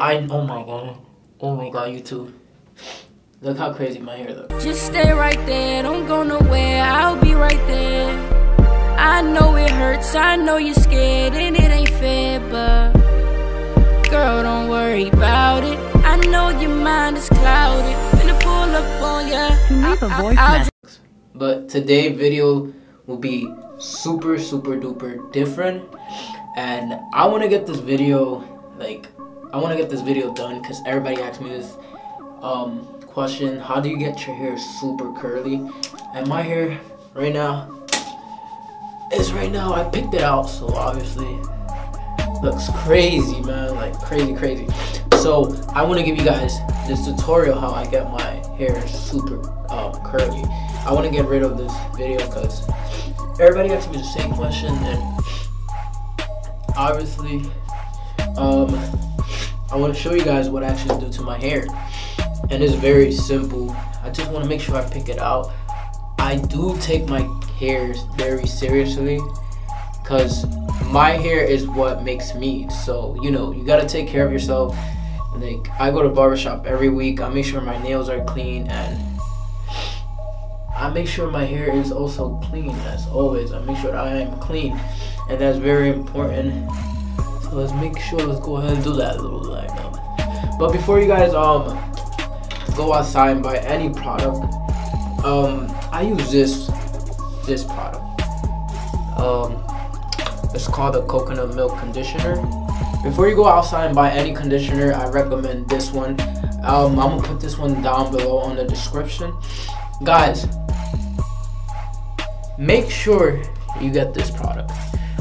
Oh my god, YouTube. Look how crazy my hair looks. Just stay right there, don't go nowhere, I'll be right there. I know it hurts, I know you're scared, and it ain't fair, but girl, don't worry about it. I know your mind is clouded, finna pull up on ya. But today's video will be super duper different, and I want to get this video done because everybody asked me this question: how do you get your hair super curly? And my hair right now I picked it out, so obviously looks crazy, man, like crazy. So I want to give you guys this tutorial how I get my hair super curly. I want to get rid of this video because everybody asked me the same question, and obviously I want to show you guys what I actually do to my hair, and it's very simple. I just want to make sure I pick it out. I do take my hair very seriously because my hair is what makes me. So you know, you gotta take care of yourself. Like, I go to barbershop every week. I make sure my nails are clean, and I make sure my hair is also clean. As always, I make sure that I am clean, and that's very important. So let's go ahead and do that little line up. But before you guys go outside and buy any product, I use this product. It's called the coconut milk conditioner. Before you go outside and buy any conditioner, I recommend this one. I'm gonna put this one down below on the description. Guys, make sure you get this product.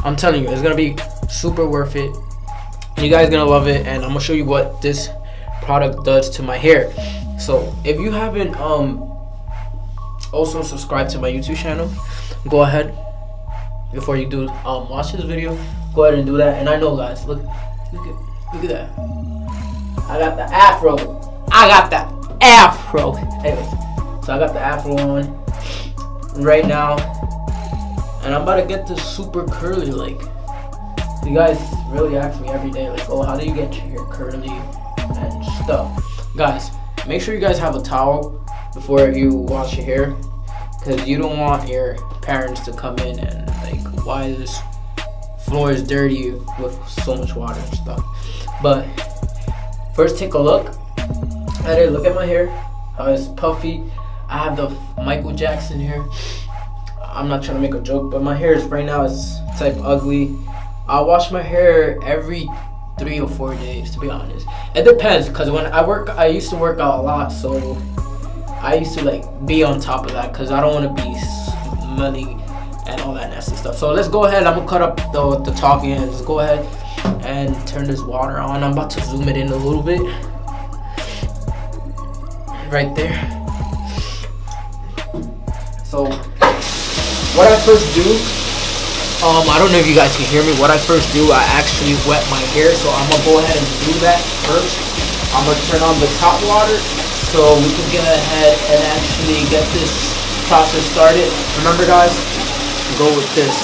I'm telling you, it's gonna be super worth it. You guys gonna love it, and I'm gonna show you what this product does to my hair. So if you haven't also subscribed to my YouTube channel, go ahead before you do watch this video. Go ahead and do that. And I know, guys, look at that. I got the afro. Anyways, so I got the afro on right now, and I'm about to get this super curly. Like, you guys really ask me every day, like, oh, how do you get your hair curly and stuff? Guys, make sure you guys have a towel before you wash your hair, because you don't want your parents to come in and like, why this floor is dirty with so much water and stuff. But first, take a look at it. Look at my hair, how it's puffy. I have the Michael Jackson hair. I'm not trying to make a joke, but my hair is right now is type ugly. I wash my hair every 3 or 4 days, to be honest. It depends, because when I used to work out a lot, so I used to like be on top of that because I don't want to be smelly and all that nasty stuff. So let's go ahead. I'm gonna cut up the talking, and let's go ahead and turn this water on. I'm about to zoom it in a little bit right there. So what I first do, I don't know if you guys can hear me. What I first do, I actually wet my hair, so I'm gonna go ahead and do that first. I'm gonna turn on the top water so we can get ahead and actually get this process started. Remember, guys, go with this.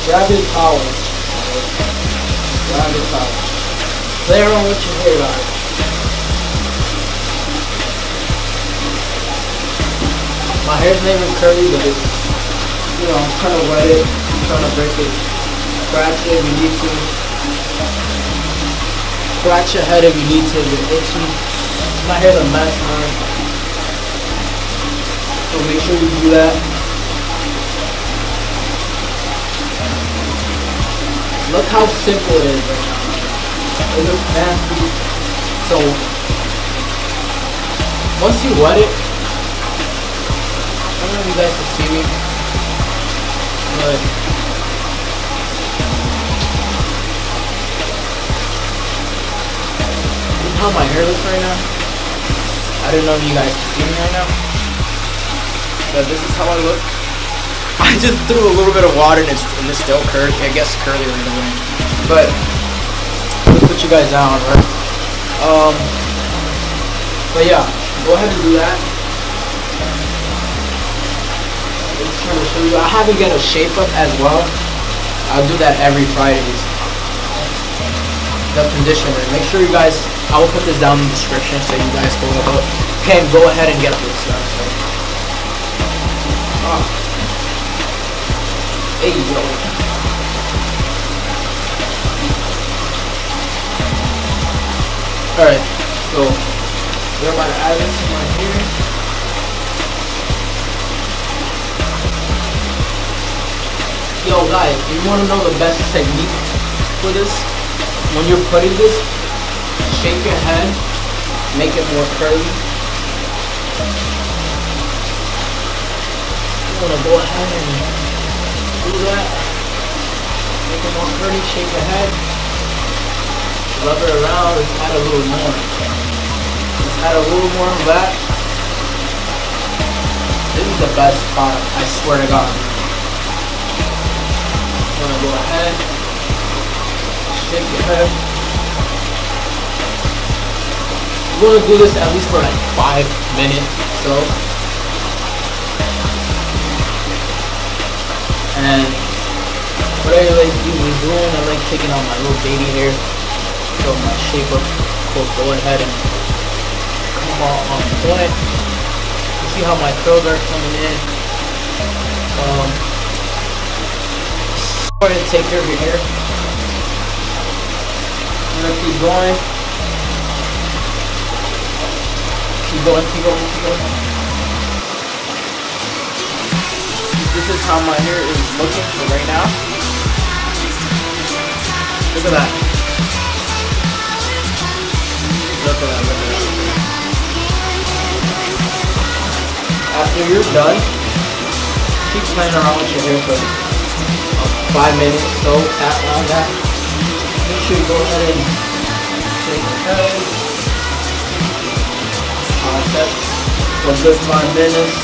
Grab your towel. Grab your towel. Play around with your hair, guys. My hair's not even curly, but it's, you know, I'm trying to wet it, I'm trying to break it. Scratch it if you need to. Scratch your head if you need to, if it's itchy. My hair's a mess, man. So make sure you do that. Look how simple it is right now. It looks nasty. So once you wet it, I don't know if you guys can see me, but this is how my hair looks right now. I don't know if you guys can see me right now, but this is how I look. I just threw a little bit of water and it's still curly. It gets curly right away. But me put you guys down, right? But yeah, go ahead and do that. Just trying to show you. I haven't get a shape up as well. I'll do that every Fridays. The conditioner. Make sure you guys. I will put this down in the description so you guys can go ahead and get this. Hey yo. Alright, so we're about to add this to my hair. Yo guys, you want to know the best technique for this? When you're putting this, shake your head, make it more curly. You want to go ahead and do that. Make it more curly, shake your head. Rub it around, let's add a little more. Let's add a little more of that. This is the best part, I swear to God. I'm gonna go ahead, shake your head. We're gonna do this at least for like 5 minutes, so. And what I like usually doing, I like taking out my little baby hair. So my shape up, go ahead and come on point. You see how my curls are coming in. Go ahead and take care of your hair. I'm gonna keep going. Keep going. This is how my hair is looking for right now. Look at that. Look at that. After you're done, keep playing around with your hair for 5 minutes. So tap on that. Make sure you go ahead and shake your head. For a good 5 minutes.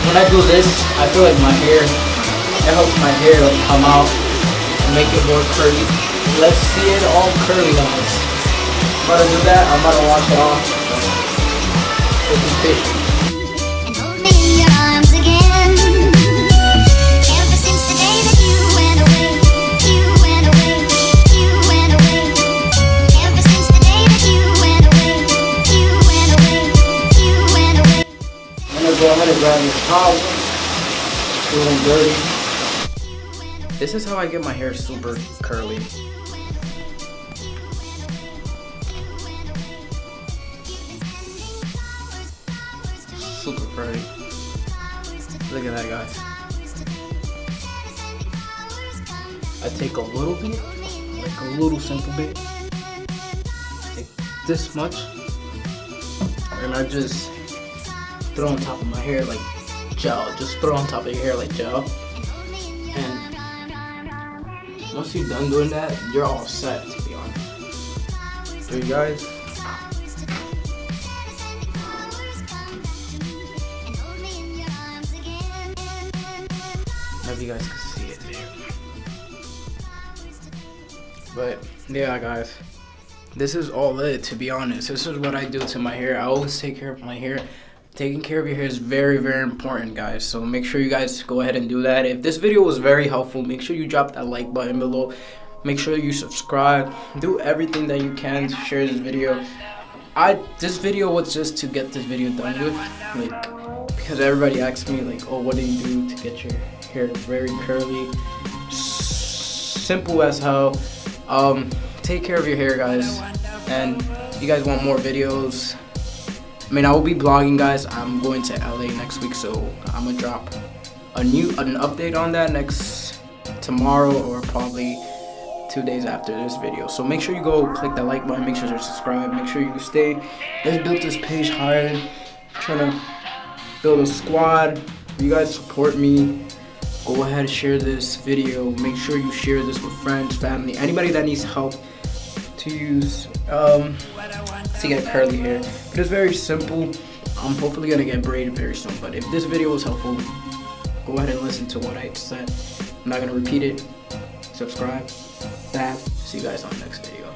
When I do this, I feel like my hair, it helps my hair like come out and make it more curly. Let's see it all curly guys. I'm about to do that, I'm about to wash it off. This is fish. And hold me in your arms again. Ever since the day that you went away. Ever since the day that you went away. I'm gonna go ahead and grab this towel. Feeling dirty. This is how I get my hair super curly. Super curly. Look at that, guys. I take a little bit, like a little simple bit, like this much, and I just throw on top of my hair like gel. Just throw on top of your hair like gel. And once you're done doing that, you're all set, to be honest. So you guys, maybe you guys can see it there. But yeah guys, this is all it, to be honest. This is what I do to my hair. I always take care of my hair. Taking care of your hair is very, very important, guys. So make sure you guys go ahead and do that. If this video was very helpful, make sure you drop that like button below. Make sure you subscribe. Do everything that you can to share this video. This video was just to get this video done with, like, because everybody asks me like, oh, what do you do to get your hair very curly? Simple as hell. Take care of your hair, guys. And if you guys want more videos, I mean, I will be vlogging, guys. I'm going to LA next week, so I'm gonna drop an update on that tomorrow or probably 2 days after this video. So make sure you go click that like button, make sure to subscribe, make sure you stay. Let's build this page higher. I'm trying to build a squad. If you guys support me, go ahead and share this video. Make sure you share this with friends, family, anybody that needs help to use to get curly hair. But it's very simple. I'm hopefully gonna get braided very soon. But if this video was helpful, go ahead and listen to what I said. I'm not gonna repeat it. Subscribe. See you guys on the next video.